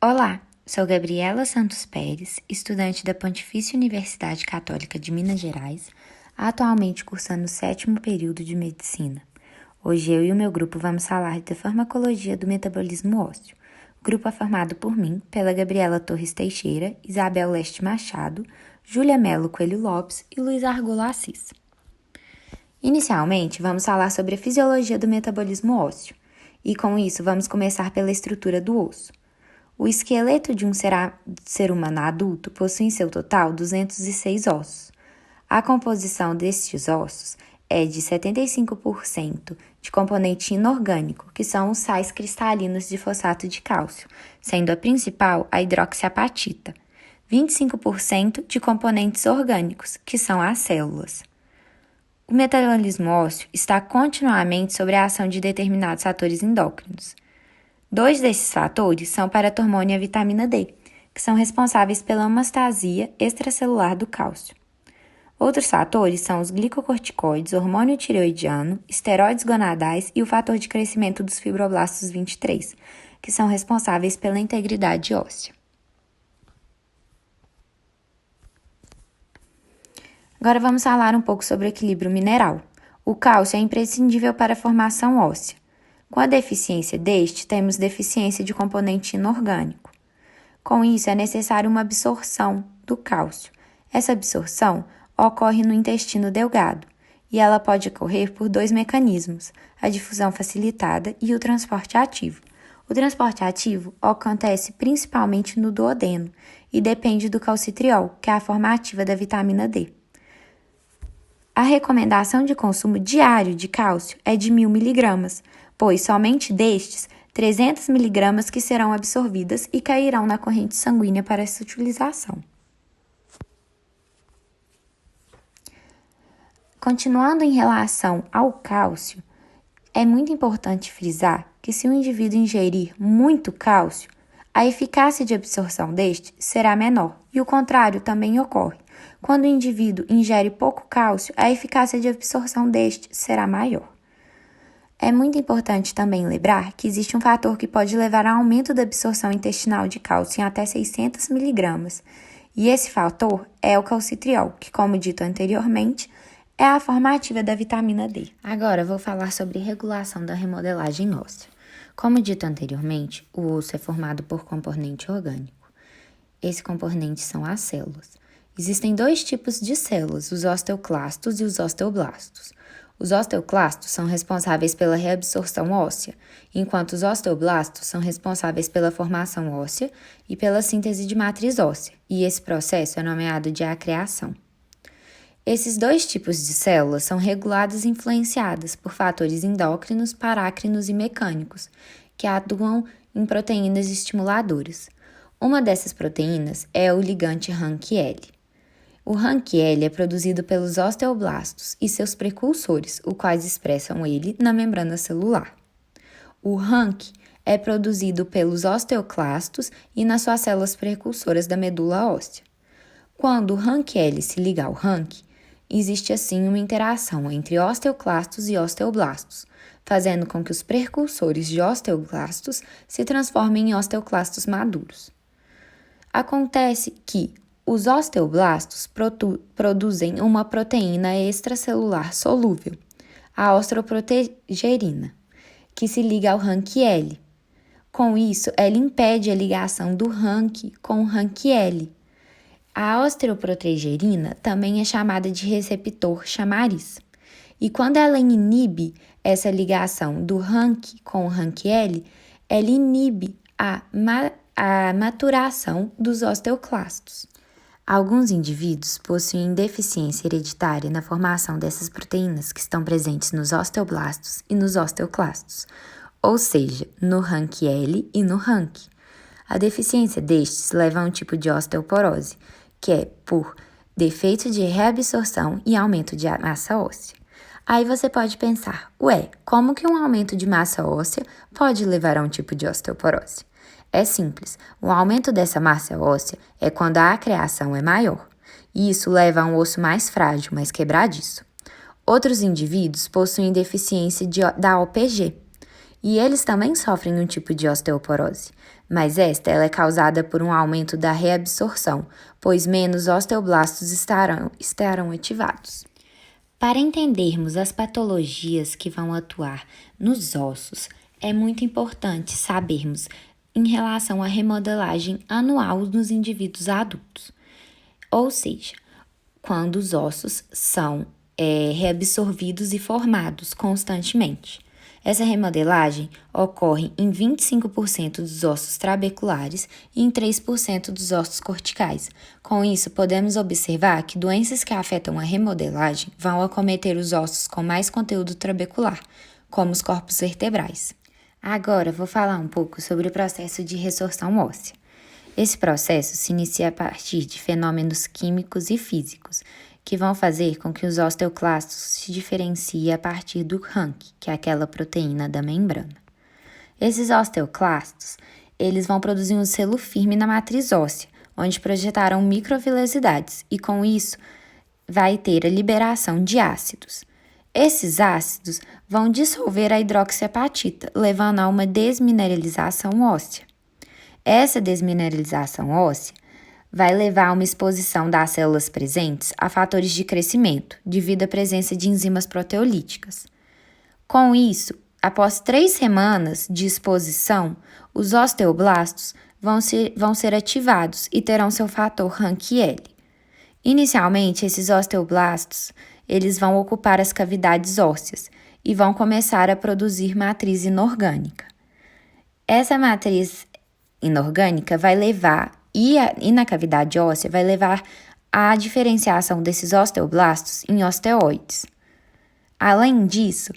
Olá, sou Gabriela Santos Pérez, estudante da Pontifícia Universidade Católica de Minas Gerais, atualmente cursando o 7º período de Medicina. Hoje eu e o meu grupo vamos falar da farmacologia do metabolismo ósseo. O grupo é formado por mim, pela Gabriela Torres Teixeira, Isabel Leste Machado, Júlia Melo Coelho Lopes e Luiz Argola Assis. Inicialmente, vamos falar sobre a fisiologia do metabolismo ósseo, e com isso vamos começar pela estrutura do osso. O esqueleto de um ser humano adulto possui em seu total 206 ossos. A composição destes ossos é de 75% de componente inorgânico, que são os sais cristalinos de fosfato de cálcio, sendo a principal a hidroxiapatita, 25% de componentes orgânicos, que são as células. O metabolismo ósseo está continuamente sob a ação de determinados fatores endócrinos. 2 desses fatores são o paratormônio e a vitamina D, que são responsáveis pela homeostasia extracelular do cálcio. Outros fatores são os glicocorticoides, hormônio tireoidiano, esteroides gonadais e o fator de crescimento dos fibroblastos 23, que são responsáveis pela integridade óssea. Agora vamos falar um pouco sobre o equilíbrio mineral. O cálcio é imprescindível para a formação óssea. Com a deficiência deste, temos deficiência de componente inorgânico. Com isso, é necessário uma absorção do cálcio. Essa absorção ocorre no intestino delgado, e ela pode ocorrer por 2 mecanismos, a difusão facilitada e o transporte ativo. O transporte ativo acontece principalmente no duodeno e depende do calcitriol, que é a forma ativa da vitamina D. A recomendação de consumo diário de cálcio é de 1.000 mg, pois somente destes, 300 mg que serão absorvidas e cairão na corrente sanguínea para essa utilização. Continuando em relação ao cálcio, é muito importante frisar que se o indivíduo ingerir muito cálcio, a eficácia de absorção deste será menor, e o contrário também ocorre. Quando o indivíduo ingere pouco cálcio, a eficácia de absorção deste será maior. É muito importante também lembrar que existe um fator que pode levar ao aumento da absorção intestinal de cálcio em até 600 mg, e esse fator é o calcitriol, que, como dito anteriormente, é a forma ativa da vitamina D. Agora vou falar sobre regulação da remodelagem óssea. Como dito anteriormente, o osso é formado por componente orgânico. Esses componentes são as células. Existem 2 tipos de células, os osteoclastos e os osteoblastos. Os osteoclastos são responsáveis pela reabsorção óssea, enquanto os osteoblastos são responsáveis pela formação óssea e pela síntese de matriz óssea, e esse processo é nomeado de acreação. Esses 2 tipos de células são reguladas e influenciadas por fatores endócrinos, parácrinos e mecânicos, que atuam em proteínas estimuladoras. Uma dessas proteínas é o ligante RANKL. O RANKL é produzido pelos osteoblastos e seus precursores, os quais expressam ele na membrana celular. O RANK é produzido pelos osteoclastos e nas suas células precursoras da medula óssea. Quando o RANKL se liga ao RANK, existe assim uma interação entre osteoclastos e osteoblastos, fazendo com que os precursores de osteoblastos se transformem em osteoclastos maduros. Acontece que os osteoblastos produzem uma proteína extracelular solúvel, a osteoprotegerina, que se liga ao RANKL. Com isso, ela impede a ligação do RANK com o RANKL. A osteoprotegerina também é chamada de receptor chamariz. E quando ela inibe essa ligação do RANK com o RANKL, ela inibe a maturação dos osteoclastos. Alguns indivíduos possuem deficiência hereditária na formação dessas proteínas que estão presentes nos osteoblastos e nos osteoclastos, ou seja, no RANKL e no RANK. A deficiência destes leva a um tipo de osteoporose, que é por defeito de reabsorção e aumento de massa óssea. Aí você pode pensar, como que um aumento de massa óssea pode levar a um tipo de osteoporose? É simples, o aumento dessa massa óssea é quando a acreação é maior, e isso leva a um osso mais frágil, mais quebradiço. Outros indivíduos possuem deficiência da OPG, e eles também sofrem um tipo de osteoporose, mas ela é causada por um aumento da reabsorção, pois menos osteoblastos estarão ativados. Para entendermos as patologias que vão atuar nos ossos, é muito importante sabermos em relação à remodelagem anual nos indivíduos adultos, ou seja, quando os ossos são reabsorvidos e formados constantemente. Essa remodelagem ocorre em 25% dos ossos trabeculares e em 3% dos ossos corticais. Com isso, podemos observar que doenças que afetam a remodelagem vão acometer os ossos com mais conteúdo trabecular, como os corpos vertebrais. Agora, vou falar um pouco sobre o processo de resorção óssea. Esse processo se inicia a partir de fenômenos químicos e físicos, que vão fazer com que os osteoclastos se diferenciem a partir do RANQ, que é aquela proteína da membrana. Esses osteoclastos, eles vão produzir um selo firme na matriz óssea, onde projetarão microvilosidades, e com isso vai ter a liberação de ácidos. Esses ácidos vão dissolver a hidroxiapatita, levando a uma desmineralização óssea. Essa desmineralização óssea vai levar a uma exposição das células presentes a fatores de crescimento, devido à presença de enzimas proteolíticas. Com isso, após 3 semanas de exposição, os osteoblastos vão ser ativados e terão seu fator RANQ-L. Inicialmente, esses osteoblastos eles vão ocupar as cavidades ósseas e vão começar a produzir matriz inorgânica. Essa matriz inorgânica vai levar, e na cavidade óssea, vai levar à diferenciação desses osteoblastos em osteoides. Além disso,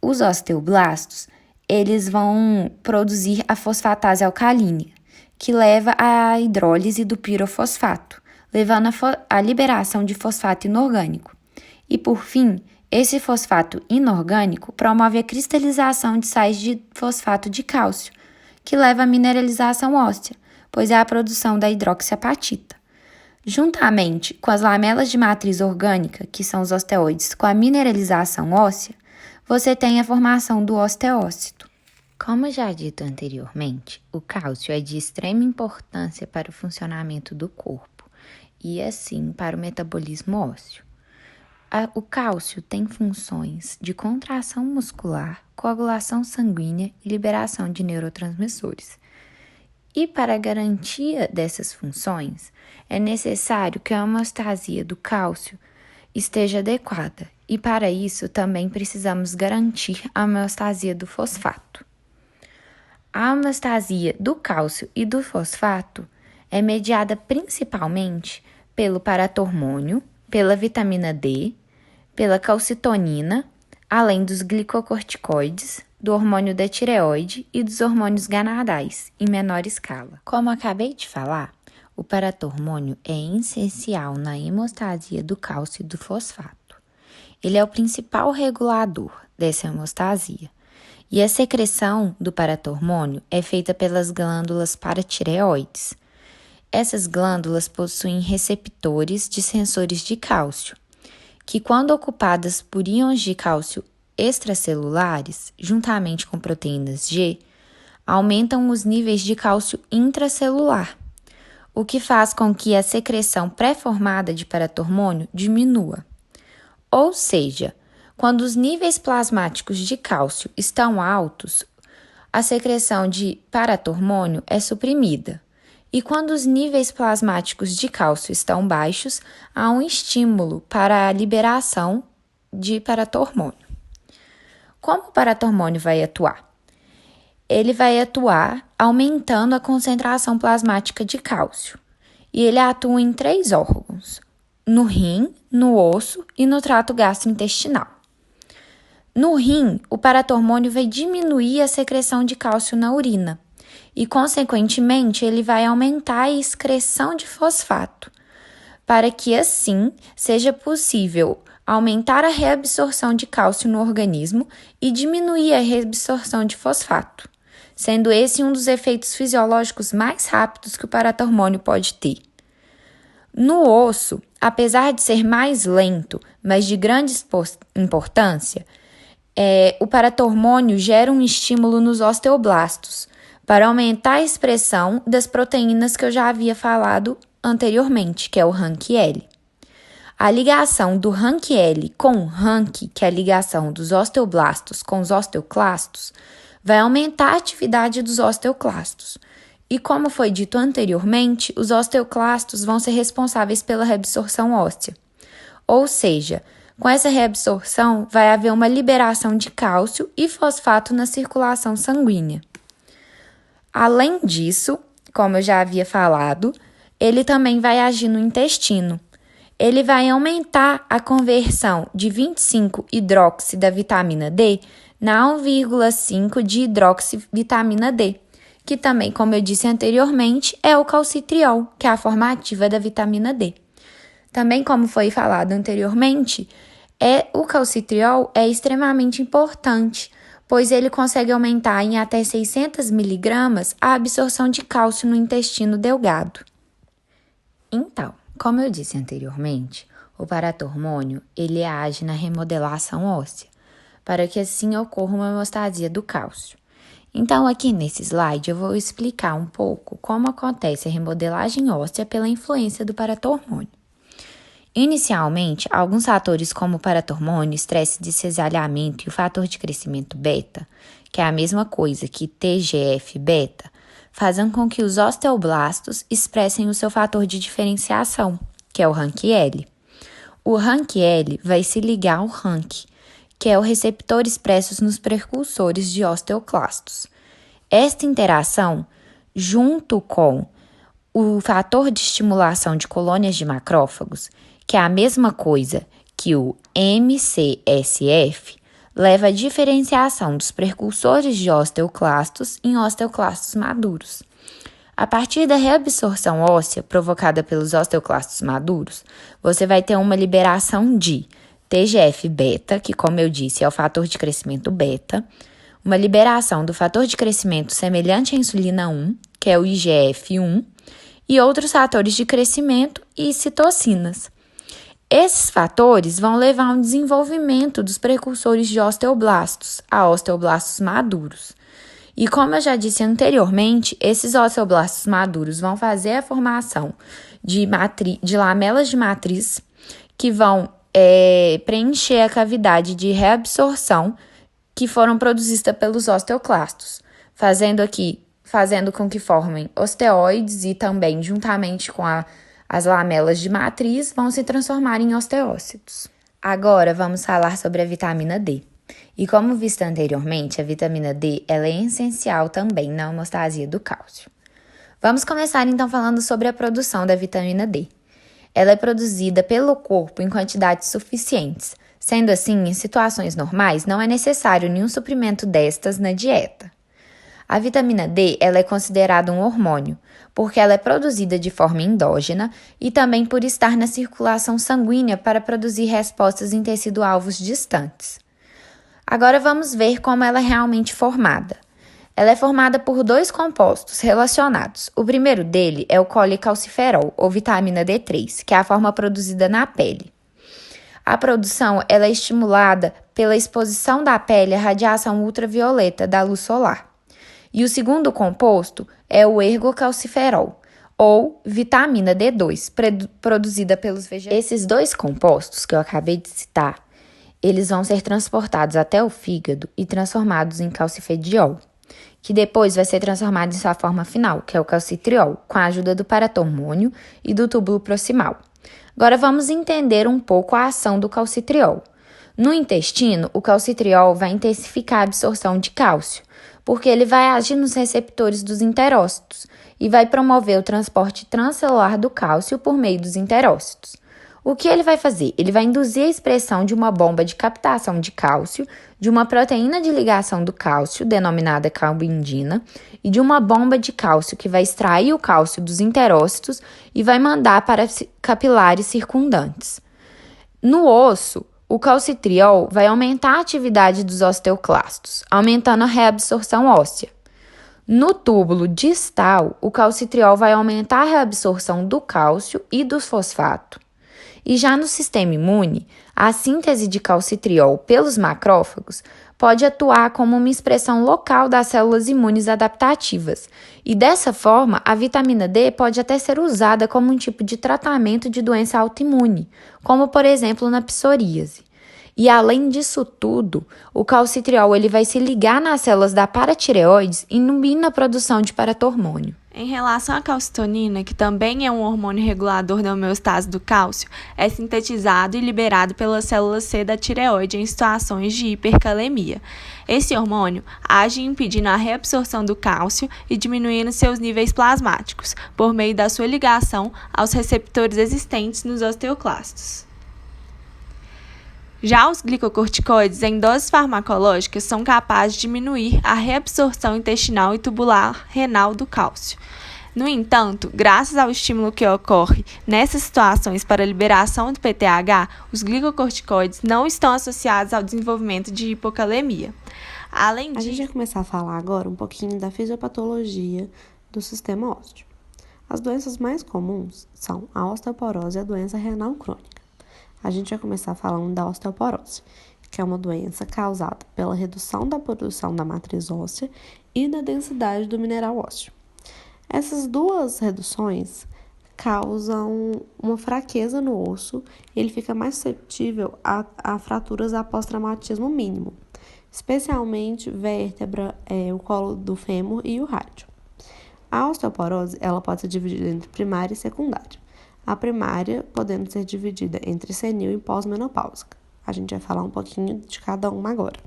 os osteoblastos, eles vão produzir a fosfatase alcalínea, que leva à hidrólise do pirofosfato, levando à liberação de fosfato inorgânico. E, por fim, esse fosfato inorgânico promove a cristalização de sais de fosfato de cálcio, que leva à mineralização óssea, pois é a produção da hidroxiapatita. Juntamente com as lamelas de matriz orgânica, que são os osteoides, com a mineralização óssea, você tem a formação do osteócito. Como já dito anteriormente, o cálcio é de extrema importância para o funcionamento do corpo e, assim, para o metabolismo ósseo. O cálcio tem funções de contração muscular, coagulação sanguínea e liberação de neurotransmissores. E para a garantia dessas funções, é necessário que a homeostasia do cálcio esteja adequada, e para isso também precisamos garantir a homeostasia do fosfato. A homeostasia do cálcio e do fosfato é mediada principalmente pelo paratormônio, pela vitamina D, pela calcitonina, além dos glicocorticoides, do hormônio da tireoide e dos hormônios gonadais, em menor escala. Como acabei de falar, o paratormônio é essencial na hemostasia do cálcio e do fosfato. Ele é o principal regulador dessa hemostasia. E a secreção do paratormônio é feita pelas glândulas paratireoides. Essas glândulas possuem receptores de sensores de cálcio, que, quando ocupadas por íons de cálcio extracelulares, juntamente com proteínas G, aumentam os níveis de cálcio intracelular, o que faz com que a secreção pré-formada de paratormônio diminua. Ou seja, quando os níveis plasmáticos de cálcio estão altos, a secreção de paratormônio é suprimida. E quando os níveis plasmáticos de cálcio estão baixos, há um estímulo para a liberação de paratormônio. Como o paratormônio vai atuar? Ele vai atuar aumentando a concentração plasmática de cálcio. E ele atua em 3 órgãos: no rim, no osso e no trato gastrointestinal. No rim, o paratormônio vai diminuir a secreção de cálcio na urina e, consequentemente, ele vai aumentar a excreção de fosfato, para que, assim, seja possível aumentar a reabsorção de cálcio no organismo e diminuir a reabsorção de fosfato, sendo esse um dos efeitos fisiológicos mais rápidos que o paratormônio pode ter. No osso, apesar de ser mais lento, mas de grande importância, o paratormônio gera um estímulo nos osteoblastos para aumentar a expressão das proteínas que eu já havia falado anteriormente, que é o RANQ-L. A ligação do RANQ-L com o RANQ, que é a ligação dos osteoblastos com os osteoclastos, vai aumentar a atividade dos osteoclastos. E como foi dito anteriormente, os osteoclastos vão ser responsáveis pela reabsorção óssea. Ou seja, com essa reabsorção vai haver uma liberação de cálcio e fosfato na circulação sanguínea. Além disso, como eu já havia falado, ele também vai agir no intestino. Ele vai aumentar a conversão de 25-hidroxi da vitamina D na 1,5 de hidroxivitamina D, que também, como eu disse anteriormente, é o calcitriol, que é a forma ativa da vitamina D. Também, como foi falado anteriormente, o calcitriol é extremamente importante, pois ele consegue aumentar em até 600 miligramas a absorção de cálcio no intestino delgado. Então, como eu disse anteriormente, o paratormônio ele age na remodelação óssea, para que assim ocorra uma hemostasia do cálcio. Então, aqui nesse slide, eu vou explicar um pouco como acontece a remodelagem óssea pela influência do paratormônio. Inicialmente, alguns fatores como o paratormônio, estresse de cisalhamento e o fator de crescimento beta, que é a mesma coisa que TGF-beta, fazem com que os osteoblastos expressem o seu fator de diferenciação, que é o RANQ-L. O RANQ-L vai se ligar ao RANQ, que é o receptor expresso nos precursores de osteoclastos. Esta interação, junto com o fator de estimulação de colônias de macrófagos, que é a mesma coisa que o MCSF, leva à diferenciação dos precursores de osteoclastos em osteoclastos maduros. A partir da reabsorção óssea provocada pelos osteoclastos maduros, você vai ter uma liberação de TGF-beta, que, como eu disse, é o fator de crescimento beta, uma liberação do fator de crescimento semelhante à insulina 1, que é o IGF-1, e outros fatores de crescimento e citocinas. Esses fatores vão levar ao desenvolvimento dos precursores de osteoblastos, a osteoblastos maduros. E como eu já disse anteriormente, esses osteoblastos maduros vão fazer a formação de lamelas de matriz que vão preencher a cavidade de reabsorção que foram produzidas pelos osteoclastos, fazendo com que formem osteoides e também, juntamente com as lamelas de matriz, vão se transformar em osteócitos. Agora vamos falar sobre a vitamina D. E como visto anteriormente, a vitamina D ela é essencial também na homeostasia do cálcio. Vamos começar então falando sobre a produção da vitamina D. Ela é produzida pelo corpo em quantidades suficientes. Sendo assim, em situações normais, não é necessário nenhum suprimento destas na dieta. A vitamina D ela é considerada um hormônio, porque ela é produzida de forma endógena e também por estar na circulação sanguínea para produzir respostas em tecido-alvos distantes. Agora vamos ver como ela é realmente formada. Ela é formada por dois compostos relacionados. O primeiro dele é o colecalciferol, ou vitamina D3, que é a forma produzida na pele. A produção ela é estimulada pela exposição da pele à radiação ultravioleta da luz solar. E o segundo composto é o ergocalciferol, ou vitamina D2, produzida pelos vegetais. Esses dois compostos que eu acabei de citar, eles vão ser transportados até o fígado e transformados em calcifediol, que depois vai ser transformado em sua forma final, que é o calcitriol, com a ajuda do paratormônio e do túbulo proximal. Agora vamos entender um pouco a ação do calcitriol. No intestino, o calcitriol vai intensificar a absorção de cálcio, porque ele vai agir nos receptores dos enterócitos e vai promover o transporte transcelular do cálcio por meio dos enterócitos. O que ele vai fazer? Ele vai induzir a expressão de uma bomba de captação de cálcio, de uma proteína de ligação do cálcio, denominada calbindina, e de uma bomba de cálcio que vai extrair o cálcio dos enterócitos e vai mandar para capilares circundantes. No osso, o calcitriol vai aumentar a atividade dos osteoclastos, aumentando a reabsorção óssea. No túbulo distal, o calcitriol vai aumentar a reabsorção do cálcio e do fosfato. E já no sistema imune, a síntese de calcitriol pelos macrófagos pode atuar como uma expressão local das células imunes adaptativas. E dessa forma, a vitamina D pode até ser usada como um tipo de tratamento de doença autoimune, como por exemplo na psoríase. E além disso tudo, o calcitriol ele vai se ligar nas células da paratireoides, inibindo a produção de paratormônio. Em relação à calcitonina, que também é um hormônio regulador da homeostase do cálcio, é sintetizado e liberado pelas células C da tireoide em situações de hipercalemia. Esse hormônio age impedindo a reabsorção do cálcio e diminuindo seus níveis plasmáticos, por meio da sua ligação aos receptores existentes nos osteoclastos. Já os glicocorticoides em doses farmacológicas são capazes de diminuir a reabsorção intestinal e tubular renal do cálcio. No entanto, graças ao estímulo que ocorre nessas situações para a liberação do PTH, os glicocorticoides não estão associados ao desenvolvimento de hipocalemia. Além disso, a gente vai começar a falar agora um pouquinho da fisiopatologia do sistema ósseo. As doenças mais comuns são a osteoporose e a doença renal crônica. A gente vai começar falando da osteoporose, que é uma doença causada pela redução da produção da matriz óssea e da densidade do mineral ósseo. Essas duas reduções causam uma fraqueza no osso e ele fica mais suscetível a fraturas após traumatismo mínimo, especialmente vértebra, o colo do fêmur e o rádio. A osteoporose ela pode ser dividida entre primária e secundária. A primária podendo ser dividida entre senil e pós-menopáusica. A gente vai falar um pouquinho de cada uma agora.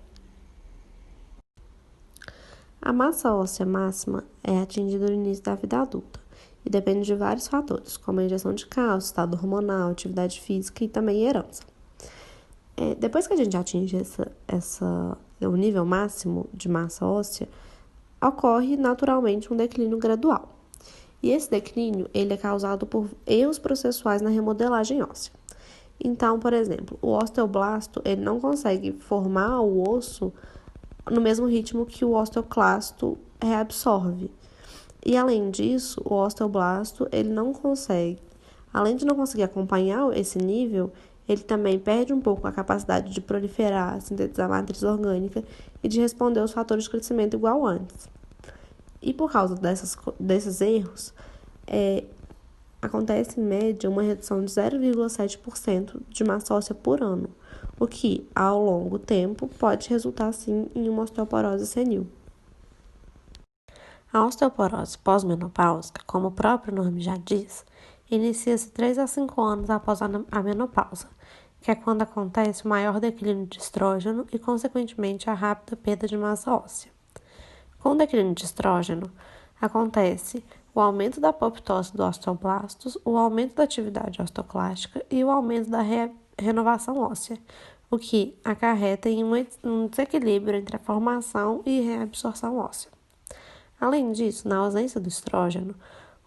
A massa óssea máxima é atingida no início da vida adulta e depende de vários fatores, como a injeção de cálcio, estado hormonal, atividade física e também herança. Depois que a gente atinge o nível máximo de massa óssea, ocorre naturalmente um declínio gradual. E esse declínio ele é causado por erros processuais na remodelagem óssea. Então, por exemplo, o osteoblasto ele não consegue formar o osso no mesmo ritmo que o osteoclasto reabsorve. E além disso, o osteoblasto ele não consegue, além de não conseguir acompanhar esse nível, ele também perde um pouco a capacidade de proliferar, sintetizar matriz orgânica e de responder aos fatores de crescimento igual antes. E por causa desses erros, acontece em média uma redução de 0,7% de massa óssea por ano, o que, ao longo tempo, pode resultar sim em uma osteoporose senil. A osteoporose pós-menopáusica, como o próprio nome já diz, inicia-se 3 a 5 anos após a menopausa, que é quando acontece o maior declínio de estrógeno e, consequentemente, a rápida perda de massa óssea. Com o declínio de estrógeno, acontece o aumento da apoptose dos osteoblastos, o aumento da atividade osteoclástica e o aumento da renovação óssea, o que acarreta em um desequilíbrio entre a formação e reabsorção óssea. Além disso, na ausência do estrógeno,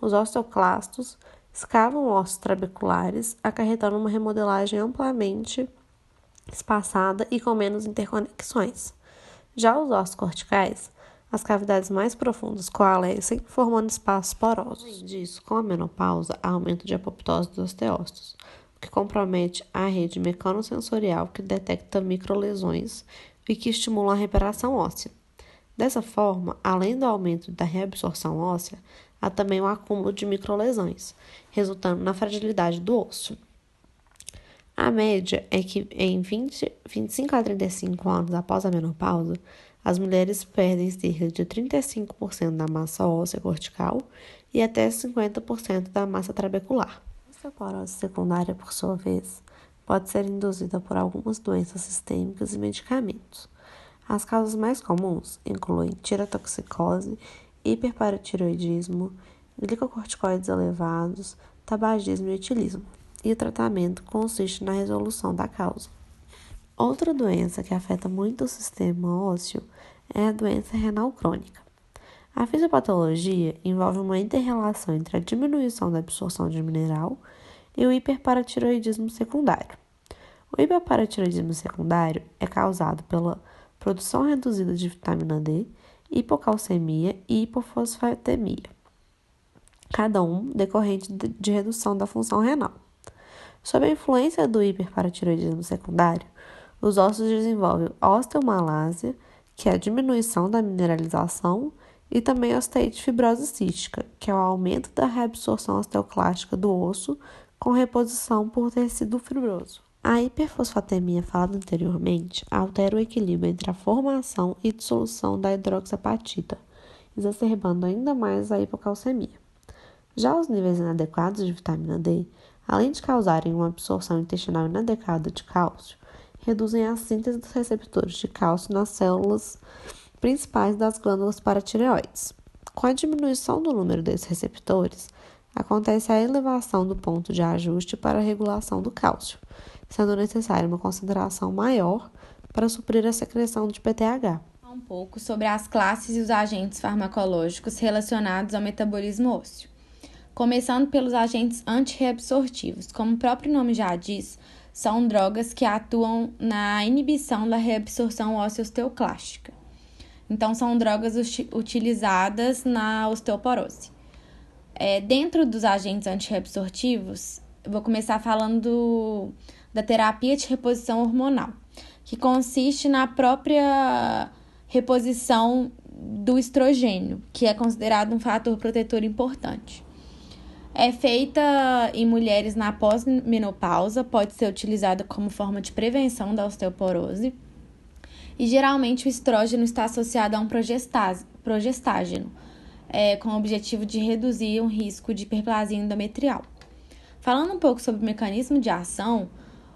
os osteoclastos escavam ossos trabeculares, acarretando uma remodelagem amplamente espaçada e com menos interconexões. Já os ossos corticais, as cavidades mais profundas coalescem, formando espaços porosos. Além disso, com a menopausa, há aumento de apoptose dos osteócitos, o que compromete a rede mecanosensorial que detecta microlesões e que estimula a reparação óssea. Dessa forma, além do aumento da reabsorção óssea, há também o acúmulo de microlesões, resultando na fragilidade do osso. A média é que em 25 a 35 anos após a menopausa, as mulheres perdem cerca de 35% da massa óssea cortical e até 50% da massa trabecular. A osteoporose secundária, por sua vez, pode ser induzida por algumas doenças sistêmicas e medicamentos. As causas mais comuns incluem tirotoxicose, hiperparatiroidismo, glicocorticoides elevados, tabagismo e etilismo. E o tratamento consiste na resolução da causa. Outra doença que afeta muito o sistema ósseo é a doença renal crônica. A fisiopatologia envolve uma inter-relação entre a diminuição da absorção de mineral e o hiperparatiroidismo secundário. O hiperparatiroidismo secundário é causado pela produção reduzida de vitamina D, hipocalcemia e hipofosfatemia, cada um decorrente de redução da função renal. Sob a influência do hiperparatiroidismo secundário, Os ossos desenvolvem osteomalásia, que é a diminuição da mineralização, e também osteite fibrosa cística, que é o aumento da reabsorção osteoclástica do osso com reposição por tecido fibroso. A hiperfosfatemia falada anteriormente altera o equilíbrio entre a formação e dissolução da hidroxiapatita, exacerbando ainda mais a hipocalcemia. Já os níveis inadequados de vitamina D, além de causarem uma absorção intestinal inadequada de cálcio, reduzem a síntese dos receptores de cálcio nas células principais das glândulas paratireoides. Com a diminuição do número desses receptores, acontece a elevação do ponto de ajuste para a regulação do cálcio, sendo necessária uma concentração maior para suprir a secreção de PTH. Um pouco sobre as classes e os agentes farmacológicos relacionados ao metabolismo ósseo. Começando pelos agentes antirreabsortivos, como o próprio nome já diz, são drogas que atuam na inibição da reabsorção óssea osteoclástica. Então, são drogas utilizadas na osteoporose. Dentro dos agentes antirreabsortivos, eu vou começar falando da terapia de reposição hormonal, que consiste na própria reposição do estrogênio, que é considerado um fator protetor importante. É feita em mulheres na pós-menopausa, pode ser utilizada como forma de prevenção da osteoporose. E geralmente o estrógeno está associado a um progestágeno, com o objetivo de reduzir o risco de hiperplasia endometrial. Falando um pouco sobre o mecanismo de ação,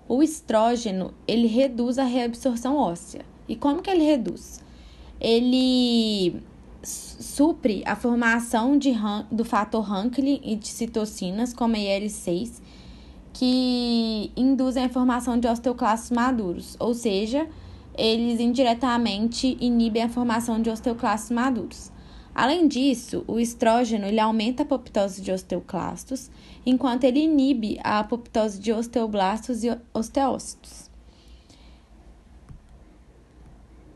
o estrógeno ele reduz a reabsorção óssea. E como que ele reduz? Ele supre a formação do fator Hunkley e de citocinas, como a IL-6, que induzem a formação de osteoclastos maduros, ou seja, eles indiretamente inibem a formação de osteoclastos maduros. Além disso, o estrógeno ele aumenta a apoptose de osteoclastos, enquanto ele inibe a apoptose de osteoblastos e osteócitos.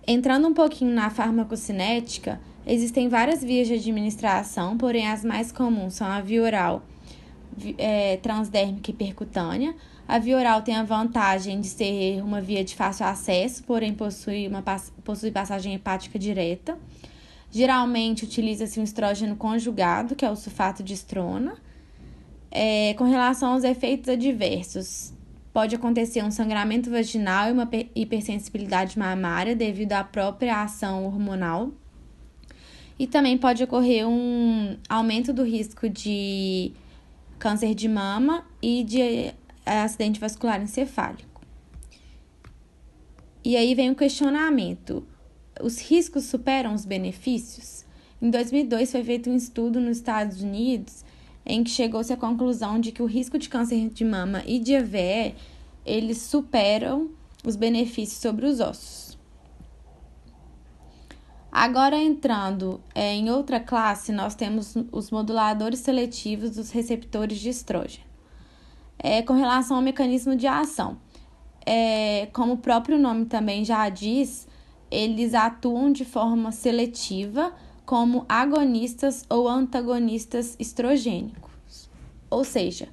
Entrando um pouquinho na farmacocinética, existem várias vias de administração, porém as mais comuns são a via oral, transdérmica e percutânea. A via oral tem a vantagem de ser uma via de fácil acesso, porém possui passagem hepática direta. Geralmente utiliza-se um estrógeno conjugado, que é o sulfato de estrona. Com relação aos efeitos adversos, pode acontecer um sangramento vaginal e uma hipersensibilidade mamária devido à própria ação hormonal. E também pode ocorrer um aumento do risco de câncer de mama e de acidente vascular encefálico. E aí vem o questionamento: os riscos superam os benefícios? Em 2002 foi feito um estudo nos Estados Unidos em que chegou-se à conclusão de que o risco de câncer de mama e de AVE, eles superam os benefícios sobre os ossos. Agora, entrando em outra classe, nós temos os moduladores seletivos dos receptores de estrógeno. Com relação ao mecanismo de ação, como o próprio nome também já diz, eles atuam de forma seletiva como agonistas ou antagonistas estrogênicos. Ou seja,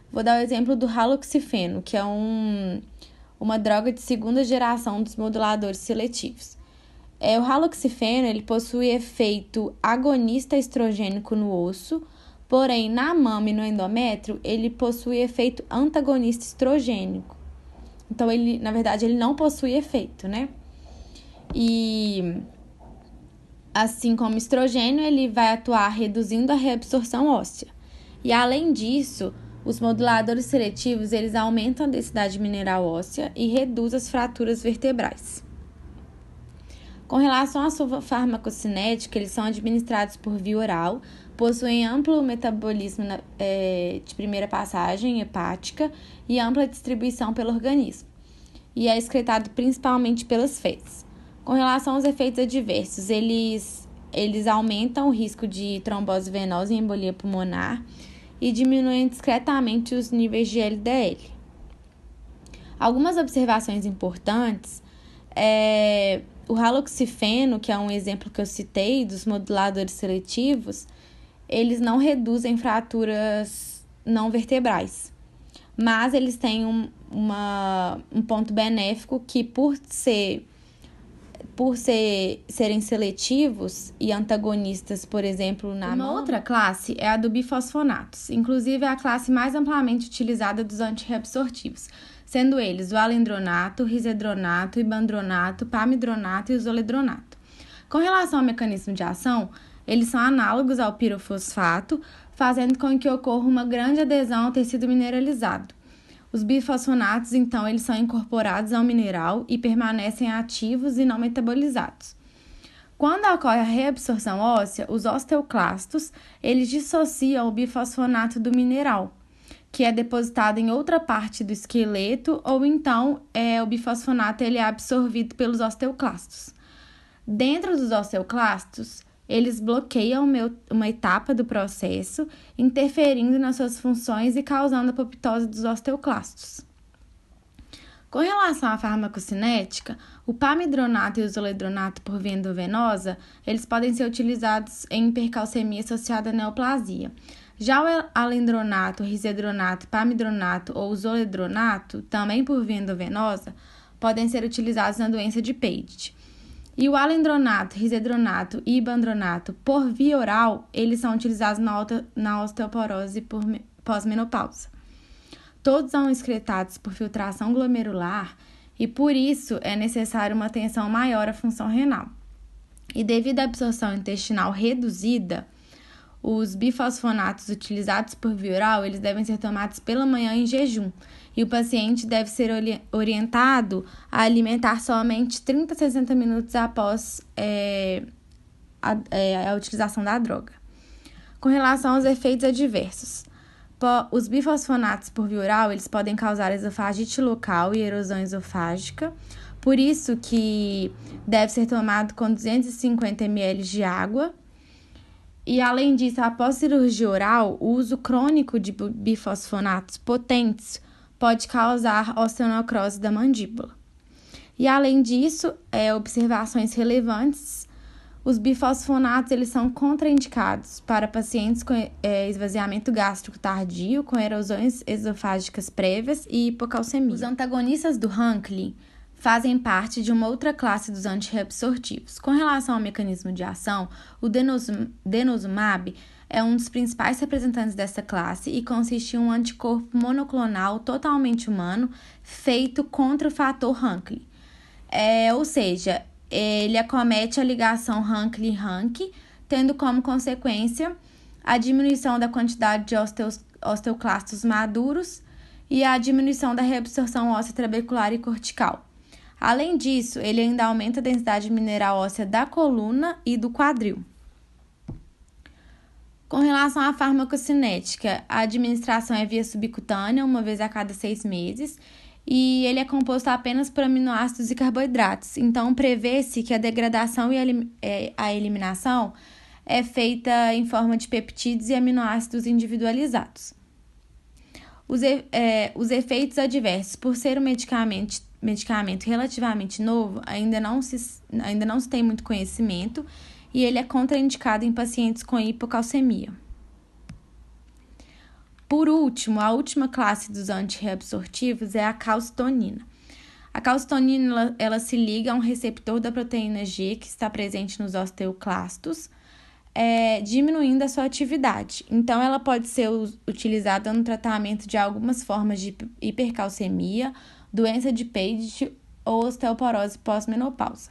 vou dar o exemplo do haloxifeno, que é uma droga de segunda geração dos moduladores seletivos. O haloxifeno ele possui efeito agonista estrogênico no osso, porém na mama e no endométrio ele possui efeito antagonista estrogênico. Então, na verdade, ele não possui efeito, né? E assim como o estrogênio, ele vai atuar reduzindo a reabsorção óssea. E além disso, os moduladores seletivos, eles aumentam a densidade mineral óssea e reduzem as fraturas vertebrais. Com relação à sua farmacocinética, eles são administrados por via oral, possuem amplo metabolismo de primeira passagem hepática e ampla distribuição pelo organismo, e é excretado principalmente pelas fezes. Com relação aos efeitos adversos, eles aumentam o risco de trombose venosa e embolia pulmonar e diminuem discretamente os níveis de LDL. Algumas observações importantes o haloxifeno, que é um exemplo que eu citei dos moduladores seletivos, eles não reduzem fraturas não vertebrais. mas eles têm um ponto benéfico que serem seletivos e antagonistas, por exemplo, Uma outra classe é a do bifosfonatos, inclusive é a classe mais amplamente utilizada dos antirreabsortivos, sendo eles o alendronato, risedronato, ibandronato, pamidronato e o zoledronato. Com relação ao mecanismo de ação, eles são análogos ao pirofosfato, fazendo com que ocorra uma grande adesão ao tecido mineralizado. Os bifosfonatos, então, eles são incorporados ao mineral e permanecem ativos e não metabolizados. Quando ocorre a reabsorção óssea, os osteoclastos, eles dissociam o bifosfonato do mineral, que é depositado em outra parte do esqueleto, ou então o bifosfonato ele é absorvido pelos osteoclastos. Dentro dos osteoclastos, eles bloqueiam uma etapa do processo, interferindo nas suas funções e causando a apoptose dos osteoclastos. Com relação à farmacocinética, o pamidronato e o zoledronato por via endovenosa, eles podem ser utilizados em hipercalcemia associada à neoplasia. Já o alendronato, risedronato, pamidronato ou zoledronato, também por via endovenosa, podem ser utilizados na doença de Paget. E o alendronato, risedronato e ibandronato por via oral, eles são utilizados na osteoporose pós-menopausa. Todos são excretados por filtração glomerular e por isso é necessário uma atenção maior à função renal. E devido à absorção intestinal reduzida, os bifosfonatos utilizados por via oral, eles devem ser tomados pela manhã em jejum. E o paciente deve ser orientado a alimentar somente 30 a 60 minutos após a utilização da droga. Com relação aos efeitos adversos, os bifosfonatos por via oral, eles podem causar esofagite local e erosão esofágica, por isso que deve ser tomado com 250 ml de água. E, além disso, após cirurgia oral, o uso crônico de bifosfonatos potentes pode causar osteonecrose da mandíbula. E, além disso, observações relevantes, os bifosfonatos eles são contraindicados para pacientes com esvaziamento gástrico tardio, com erosões esofágicas prévias e hipocalcemia. Os antagonistas do Hunkley fazem parte de uma outra classe dos antirreabsortivos. Com relação ao mecanismo de ação, o denosumab é um dos principais representantes dessa classe e consiste em um anticorpo monoclonal totalmente humano feito contra o fator Hunkley. Ou seja, ele acomete a ligação Hunkley-Hunk, tendo como consequência a diminuição da quantidade de osteoclastos maduros e a diminuição da reabsorção óssea trabecular e cortical. Além disso, ele ainda aumenta a densidade mineral óssea da coluna e do quadril. Com relação à farmacocinética, a administração é via subcutânea, uma vez a cada 6 meses, e ele é composto apenas por aminoácidos e carboidratos. Então, prevê-se que a degradação e a eliminação é feita em forma de peptídeos e aminoácidos individualizados. Os efeitos adversos, por ser um medicamento relativamente novo, ainda não se tem muito conhecimento e ele é contraindicado em pacientes com hipocalcemia. Por último, a última classe dos antirreabsortivos é a calcitonina. A calcitonina ela se liga a um receptor da proteína G que está presente nos osteoclastos, diminuindo a sua atividade. Então, ela pode ser utilizada no tratamento de algumas formas de hipercalcemia, doença de Paget ou osteoporose pós-menopausa,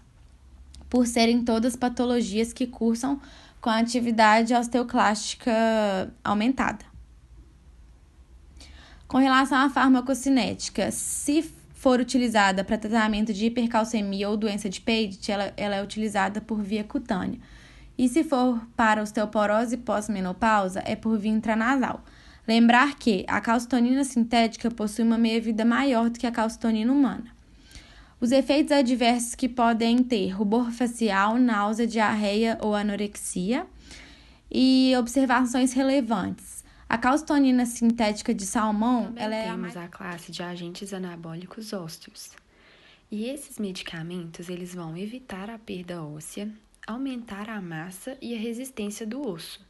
por serem todas patologias que cursam com a atividade osteoclástica aumentada. Com relação à farmacocinética, se for utilizada para tratamento de hipercalcemia ou doença de Paget, ela é utilizada por via cutânea. E se for para osteoporose pós-menopausa, é por via intranasal. Lembrar que a calcitonina sintética possui uma meia-vida maior do que a calcitonina humana. Os efeitos adversos que podem ter rubor facial, náusea, diarreia ou anorexia. E observações relevantes. A calcitonina sintética de salmão, Temos a classe de agentes anabólicos ósseos. E esses medicamentos, eles vão evitar a perda óssea, aumentar a massa e a resistência do osso.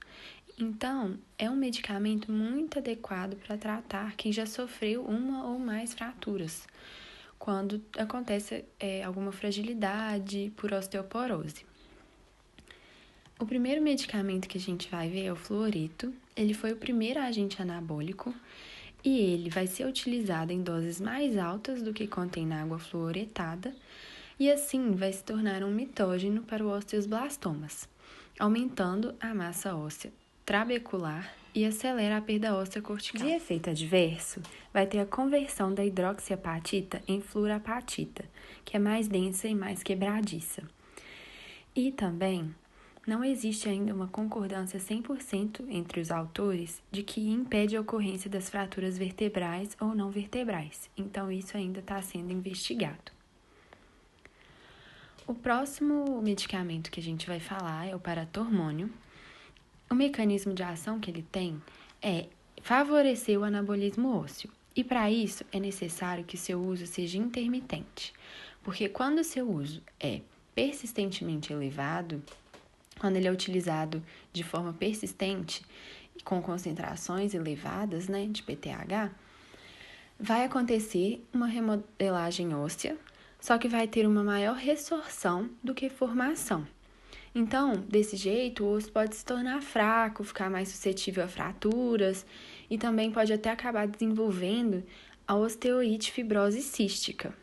Então, é um medicamento muito adequado para tratar quem já sofreu uma ou mais fraturas, quando acontece alguma fragilidade por osteoporose. O primeiro medicamento que a gente vai ver é o fluoreto. Ele foi o primeiro agente anabólico e ele vai ser utilizado em doses mais altas do que contém na água fluoretada e assim vai se tornar um mitógeno para os osteoblastomas, aumentando a massa óssea trabecular e acelera a perda óssea cortical. De efeito adverso, vai ter a conversão da hidroxiapatita em fluorapatita, que é mais densa e mais quebradiça. E também não existe ainda uma concordância 100% entre os autores de que impede a ocorrência das fraturas vertebrais ou não vertebrais, então isso ainda está sendo investigado. O próximo medicamento que a gente vai falar é o paratormônio. O mecanismo de ação que ele tem é favorecer o anabolismo ósseo, e para isso é necessário que seu uso seja intermitente, porque quando o seu uso é persistentemente elevado, quando ele é utilizado de forma persistente e com concentrações elevadas, de PTH, vai acontecer uma remodelagem óssea, só que vai ter uma maior resorção do que formação. Então, desse jeito, o osso pode se tornar fraco, ficar mais suscetível a fraturas e também pode até acabar desenvolvendo a osteoide fibrose cística.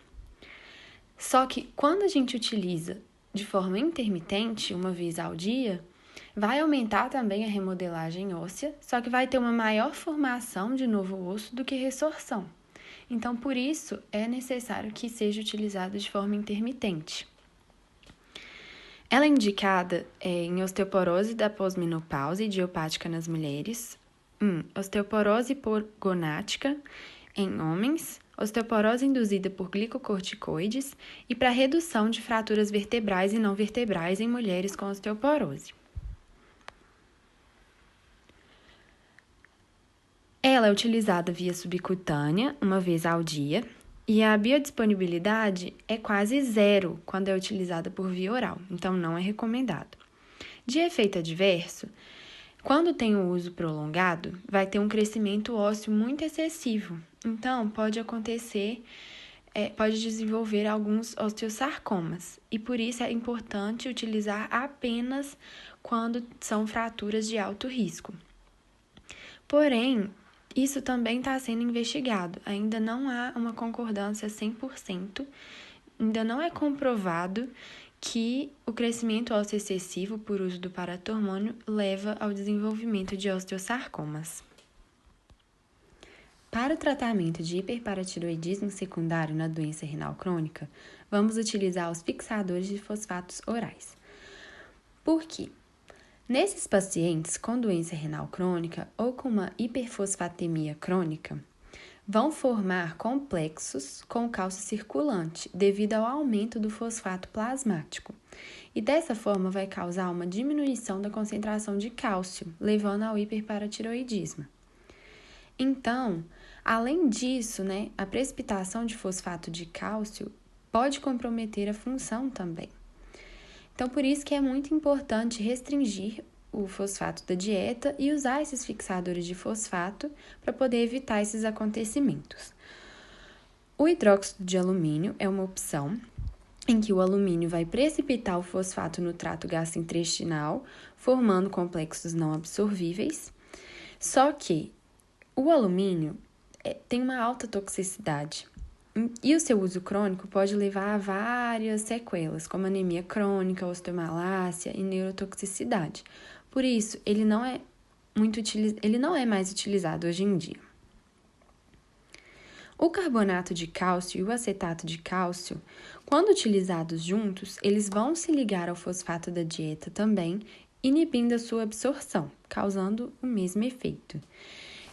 Só que quando a gente utiliza de forma intermitente, uma vez ao dia, vai aumentar também a remodelagem óssea, só que vai ter uma maior formação de novo osso do que resorção. Então, por isso, é necessário que seja utilizado de forma intermitente. Ela é indicada em osteoporose da pós-menopausa idiopática nas mulheres, osteoporose hipogonática em homens, osteoporose induzida por glicocorticoides e para redução de fraturas vertebrais e não vertebrais em mulheres com osteoporose. Ela é utilizada via subcutânea, uma vez ao dia, e a biodisponibilidade é quase zero quando é utilizada por via oral, então não é recomendado. De efeito adverso, quando tem o uso prolongado, vai ter um crescimento ósseo muito excessivo, então pode desenvolver alguns osteosarcomas, e por isso é importante utilizar apenas quando são fraturas de alto risco. Porém, isso também está sendo investigado, ainda não há uma concordância 100%, ainda não é comprovado que o crescimento ósseo excessivo por uso do paratormônio leva ao desenvolvimento de osteosarcomas. Para o tratamento de hiperparatiroidismo secundário na doença renal crônica, vamos utilizar os fixadores de fosfatos orais. Por quê? Nesses pacientes com doença renal crônica ou com uma hiperfosfatemia crônica, vão formar complexos com cálcio circulante devido ao aumento do fosfato plasmático. E dessa forma vai causar uma diminuição da concentração de cálcio, levando ao hiperparatiroidismo. Então, além disso, a precipitação de fosfato de cálcio pode comprometer a função também. Então, por isso que é muito importante restringir o fosfato da dieta e usar esses fixadores de fosfato para poder evitar esses acontecimentos. O hidróxido de alumínio é uma opção em que o alumínio vai precipitar o fosfato no trato gastrointestinal, formando complexos não absorvíveis. Só que o alumínio tem uma alta toxicidade. E o seu uso crônico pode levar a várias sequelas, como anemia crônica, osteomalácia e neurotoxicidade. Por isso, ele não é mais utilizado hoje em dia. O carbonato de cálcio e o acetato de cálcio, quando utilizados juntos, eles vão se ligar ao fosfato da dieta também, inibindo a sua absorção, causando o mesmo efeito.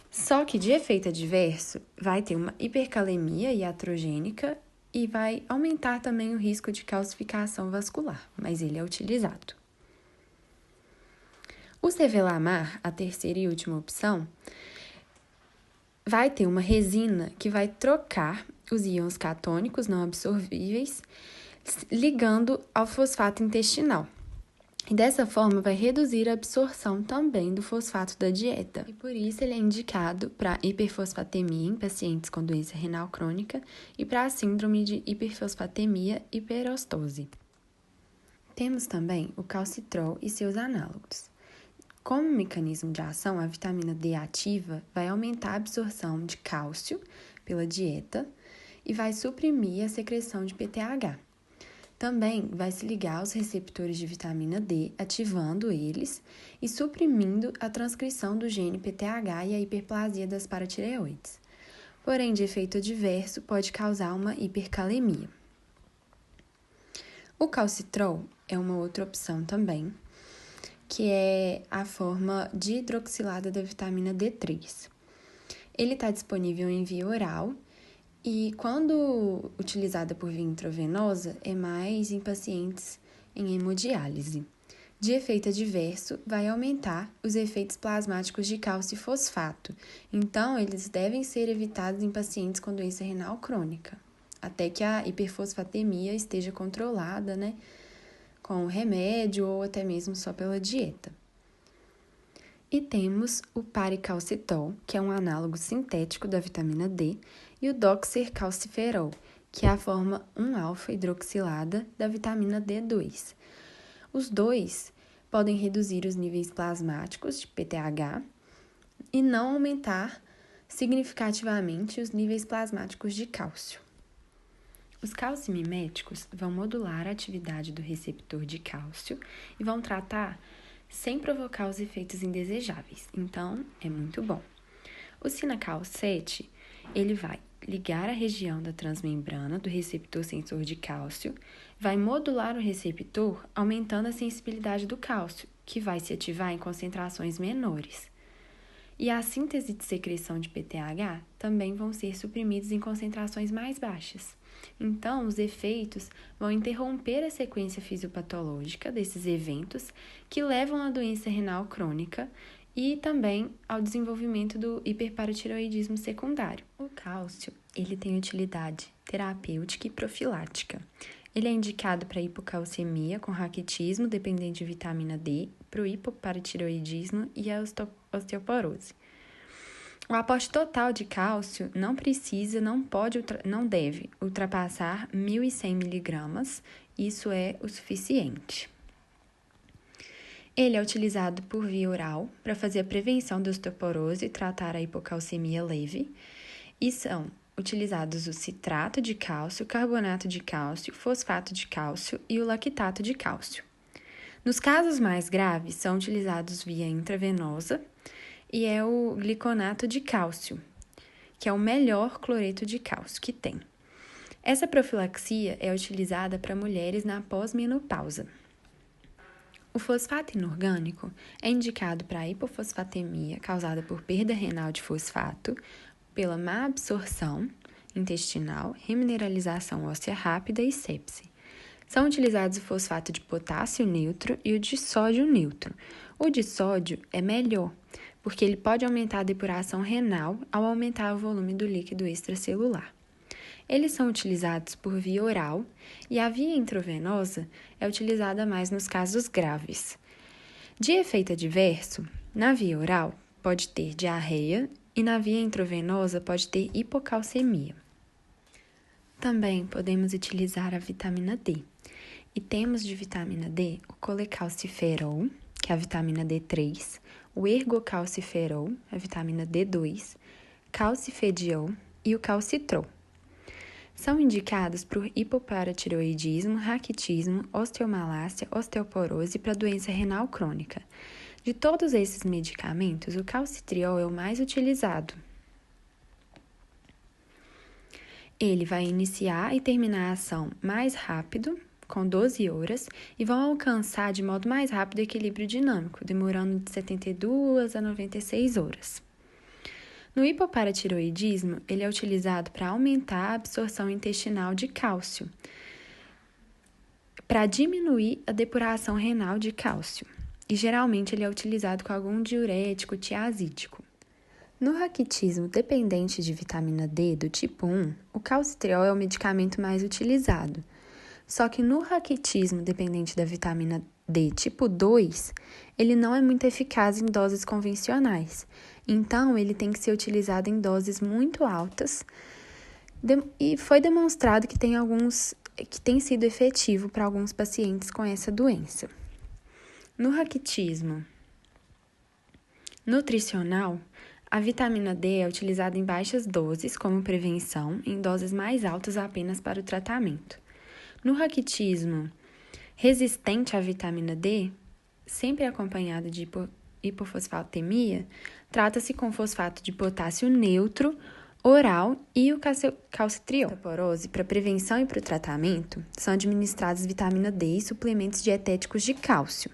Só que de efeito adverso, vai ter uma hipercalemia iatrogênica e vai aumentar também o risco de calcificação vascular, mas ele é utilizado. O Cevelamar, a terceira e última opção, vai ter uma resina que vai trocar os íons catônicos não absorvíveis, ligando ao fosfato intestinal. E dessa forma vai reduzir a absorção também do fosfato da dieta. E por isso ele é indicado para hiperfosfatemia em pacientes com doença renal crônica e para a síndrome de hiperfosfatemia hiperostose. Temos também o calcitrol e seus análogos. Como mecanismo de ação, a vitamina D ativa vai aumentar a absorção de cálcio pela dieta e vai suprimir a secreção de PTH. Também vai se ligar aos receptores de vitamina D, ativando eles e suprimindo a transcrição do gene PTH e a hiperplasia das paratireoides. Porém, de efeito adverso, pode causar uma hipercalemia. O calcitrol é uma outra opção também, que é a forma dihidroxilada da vitamina D3. Ele está disponível em via oral e, quando utilizada por via intravenosa, é mais em pacientes em hemodiálise. De efeito adverso, vai aumentar os efeitos plasmáticos de cálcio e fosfato. Então, eles devem ser evitados em pacientes com doença renal crônica, até que a hiperfosfatemia esteja controlada, com remédio ou até mesmo só pela dieta. E temos o paricalcitol, que é um análogo sintético da vitamina D, e o doxorcalciferol, que é a forma 1-alfa-hidroxilada da vitamina D2. Os dois podem reduzir os níveis plasmáticos de PTH e não aumentar significativamente os níveis plasmáticos de cálcio. Os calcimiméticos vão modular a atividade do receptor de cálcio e vão tratar sem provocar os efeitos indesejáveis. Então, é muito bom. O Sinacal 7, ele vai ligar a região da transmembrana do receptor sensor de cálcio, vai modular o receptor, aumentando a sensibilidade do cálcio, que vai se ativar em concentrações menores. E a síntese de secreção de PTH também vão ser suprimidos em concentrações mais baixas. Então, os efeitos vão interromper a sequência fisiopatológica desses eventos que levam à doença renal crônica e também ao desenvolvimento do hiperparatireoidismo secundário. O cálcio, ele tem utilidade terapêutica e profilática. Ele é indicado para hipocalcemia com raquitismo dependente de vitamina D, para o hipoparatireoidismo e a osteoporose. O aporte total de cálcio não deve ultrapassar 1.100 mg, isso é o suficiente. Ele é utilizado por via oral para fazer a prevenção da osteoporose e tratar a hipocalcemia leve, e são utilizados o citrato de cálcio, carbonato de cálcio, fosfato de cálcio e o lactato de cálcio. Nos casos mais graves, são utilizados via intravenosa e é o gliconato de cálcio, que é o melhor cloreto de cálcio que tem. Essa profilaxia é utilizada para mulheres na pós-menopausa. O fosfato inorgânico é indicado para a hipofosfatemia causada por perda renal de fosfato, pela má absorção intestinal, remineralização óssea rápida e sepse. São utilizados o fosfato de potássio neutro e o de sódio neutro. O de sódio é melhor, porque ele pode aumentar a depuração renal ao aumentar o volume do líquido extracelular. Eles são utilizados por via oral e a via intravenosa é utilizada mais nos casos graves. De efeito adverso, na via oral pode ter diarreia e na via intravenosa pode ter hipocalcemia. Também podemos utilizar a vitamina D. E temos de vitamina D o colecalciferol, que é a vitamina D3, o ergocalciferol, a vitamina D2, calcifediol e o calcitrol. São indicados por hipoparatireoidismo, raquitismo, osteomalácia, osteoporose e para doença renal crônica. De todos esses medicamentos, o calcitriol é o mais utilizado. Ele vai iniciar e terminar a ação mais rápido, com 12 horas, e vão alcançar de modo mais rápido o equilíbrio dinâmico, demorando de 72 a 96 horas. No hipoparatireoidismo, ele é utilizado para aumentar a absorção intestinal de cálcio, para diminuir a depuração renal de cálcio, e geralmente ele é utilizado com algum diurético tiazídico. No raquitismo dependente de vitamina D do tipo 1, o calcitriol é o medicamento mais utilizado. Só que no raquitismo dependente da vitamina D tipo 2, ele não é muito eficaz em doses convencionais. Então, ele tem que ser utilizado em doses muito altas e foi demonstrado que tem sido efetivo para alguns pacientes com essa doença. No raquitismo nutricional, a vitamina D é utilizada em baixas doses como prevenção, em doses mais altas apenas para o tratamento. No raquitismo resistente à vitamina D, sempre acompanhado de hipofosfatemia, trata-se com fosfato de potássio neutro, oral e o calcitriol. Na osteoporose, para prevenção e para o tratamento, são administrados vitamina D e suplementos dietéticos de cálcio.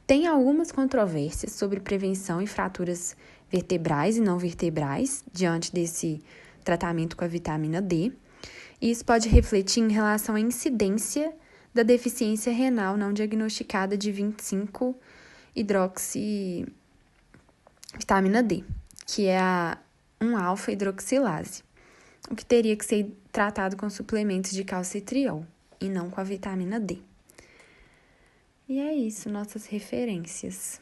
Tem algumas controvérsias sobre prevenção em fraturas vertebrais e não vertebrais diante desse tratamento com a vitamina D. E isso pode refletir em relação à incidência da deficiência renal não diagnosticada de 25-hidroxivitamina D, que é a 1-alfa-hidroxilase, o que teria que ser tratado com suplementos de calcitriol e não com a vitamina D. E é isso, nossas referências.